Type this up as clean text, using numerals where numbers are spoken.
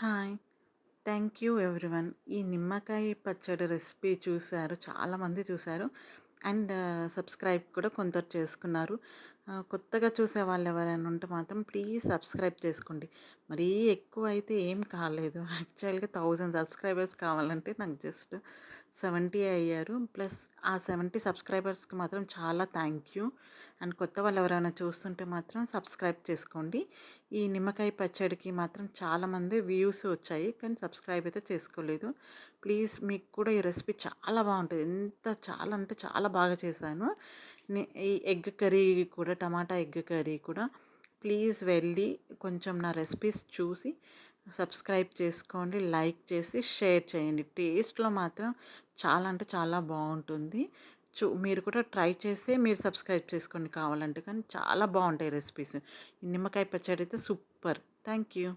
Hi. Thank you everyone. ఈ నిమ్మకాయ పచ్చడి రెసిపీ చూసారు. చాలామంది చూసారు. అండ్ సబ్స్క్రైబ్ కూడా కొందరు చేసుకున్నారు. కొత్తగా చూసే వాళ్ళు ఎవరైనా ఉంటే మాత్రం ప్లీజ్ సబ్స్క్రైబ్ చేసుకోండి. మరీ ఎక్కువైతే ఏం కాలేదు. యాక్చువల్‌గా 1000 సబ్స్క్రైబర్స్ కావాలంటే నాకు జస్ట్ 70 అయ్యారు. ప్లస్ ఆ 70 సబ్స్క్రైబర్స్‌కి మాత్రం చాలా థ్యాంక్ యూ. అండ్ కొత్త వాళ్ళు ఎవరైనా చూస్తుంటే మాత్రం సబ్స్క్రైబ్ చేసుకోండి. ఈ నిమ్మకాయ పచ్చడికి మాత్రం చాలామంది వ్యూస్ వచ్చాయి. కానీ సబ్స్క్రైబ్ అయితే చేసుకోలేదు. ప్లీజ్ మీకు కూడా ఈ రెసిపీ చాలా బావుంటది. చాలా అంటే చాలా బాగా చేశాను. ఈ ఎగ్ కర్రీ కూడా టమాటా ఎగ్ కర్రీ కూడా ప్లీజ్ వెళ్ళి కొంచెం నా రెసిపీస్ చూసి సబ్స్క్రైబ్ చేసుకోండి. లైక్ చేసి షేర్ చేయండి. టేస్ట్‌లో మాత్రం చాలా అంటే చాలా బావుంటుంది. మీరు కూడా ట్రై చేసి మీరు సబ్స్క్రైబ్ చేసుకోండి కావాలంటే. కానీ చాలా బావుంటాయి రెసిపీస్. ఈ నిమ్మకాయ పచ్చడి అయితే సూపర్. Thank you.